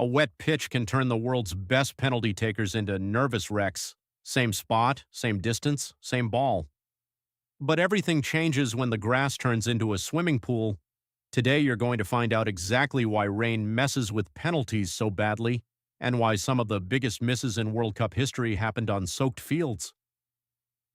A wet pitch can turn the world's best penalty takers into nervous wrecks. Same spot, same distance, same ball. But everything changes when the grass turns into a swimming pool. Today you're going to find out exactly why rain messes with penalties so badly and why some of the biggest misses in World Cup history happened on soaked fields.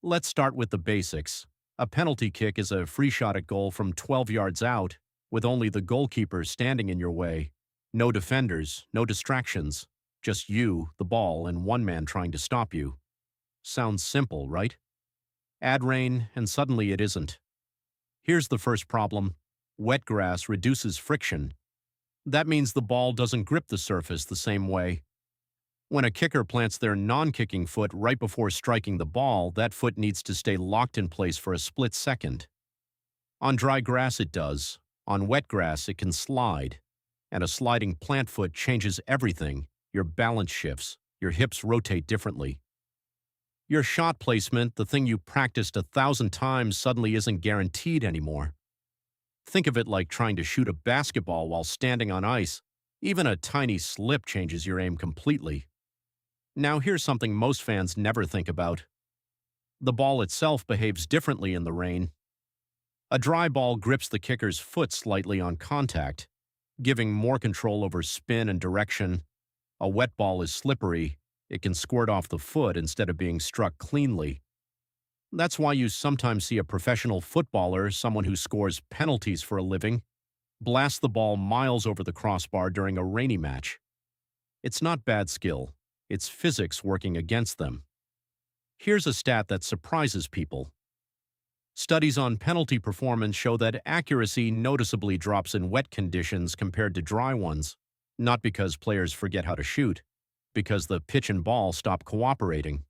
Let's start with the basics. A penalty kick is a free shot at goal from 12 yards out, with only the goalkeeper standing in your way. No defenders, no distractions, just you, the ball, and one man trying to stop you. Sounds simple, right? Add rain, and suddenly it isn't. Here's the first problem. Wet grass reduces friction. That means the ball doesn't grip the surface the same way. When a kicker plants their non-kicking foot right before striking the ball, that foot needs to stay locked in place for a split second. On dry grass it does. On wet grass it can slide. And a sliding plant foot changes everything. Your balance shifts. Your hips rotate differently. Your shot placement, the thing you practiced 1,000 times, suddenly isn't guaranteed anymore. Think of it like trying to shoot a basketball while standing on ice. Even a tiny slip changes your aim completely. Now here's something most fans never think about. The ball itself behaves differently in the rain. A dry ball grips the kicker's foot slightly on contact, giving more control over spin and direction. A wet ball is slippery. It can squirt off the foot instead of being struck cleanly. That's why you sometimes see a professional footballer, someone who scores penalties for a living, blast the ball miles over the crossbar during a rainy match. It's not bad skill. It's physics working against them. Here's a stat that surprises people. Studies on penalty performance show that accuracy noticeably drops in wet conditions compared to dry ones, not because players forget how to shoot, because the pitch and ball stop cooperating.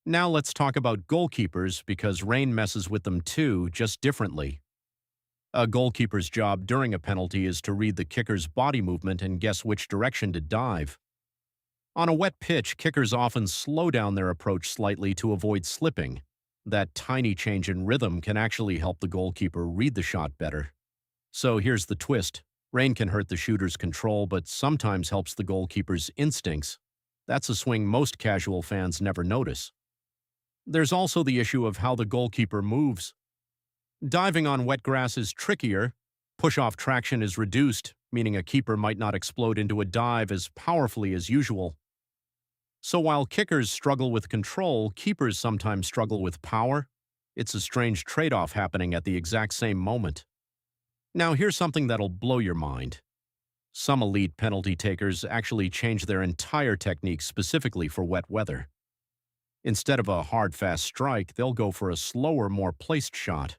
Now let's talk about goalkeepers, because rain messes with them too, just differently. A goalkeeper's job during a penalty is to read the kicker's body movement and guess which direction to dive. On a wet pitch, kickers often slow down their approach slightly to avoid slipping. That tiny change in rhythm can actually help the goalkeeper read the shot better. So here's the twist. Rain can hurt the shooter's control, but sometimes helps the goalkeeper's instincts. That's a swing most casual fans never notice. There's also the issue of how the goalkeeper moves. Diving on wet grass is trickier. Push-off traction is reduced, meaning a keeper might not explode into a dive as powerfully as usual. So while kickers struggle with control, keepers sometimes struggle with power. It's a strange trade-off happening at the exact same moment. Now here's something that'll blow your mind. Some elite penalty takers actually change their entire technique specifically for wet weather. Instead of a hard, fast strike, they'll go for a slower, more placed shot.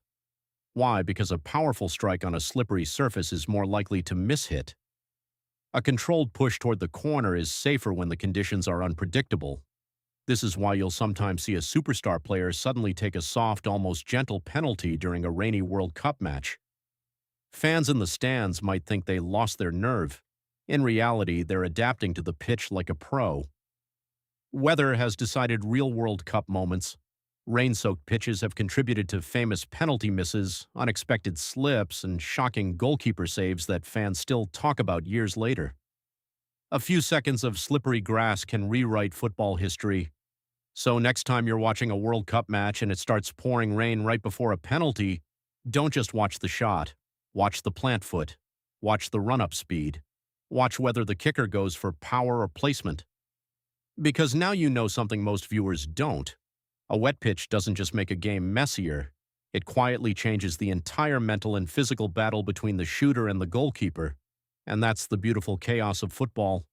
Why? Because a powerful strike on a slippery surface is more likely to miss-hit. A controlled push toward the corner is safer when the conditions are unpredictable. This is why you'll sometimes see a superstar player suddenly take a soft, almost gentle penalty during a rainy World Cup match. Fans in the stands might think they lost their nerve. In reality, they're adapting to the pitch like a pro. Weather has decided real World Cup moments. Rain-soaked pitches have contributed to famous penalty misses, unexpected slips, and shocking goalkeeper saves that fans still talk about years later. A few seconds of slippery grass can rewrite football history. So next time you're watching a World Cup match and it starts pouring rain right before a penalty, don't just watch the shot. Watch the plant foot. Watch the run-up speed. Watch whether the kicker goes for power or placement. Because now you know something most viewers don't. A wet pitch doesn't just make a game messier. It quietly changes the entire mental and physical battle between the shooter and the goalkeeper. And that's the beautiful chaos of football.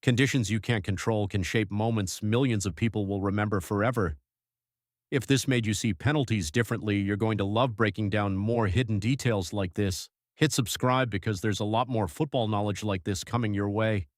Conditions you can't control can shape moments millions of people will remember forever. If this made you see penalties differently, you're going to love breaking down more hidden details like this. Hit subscribe because there's a lot more football knowledge like this coming your way.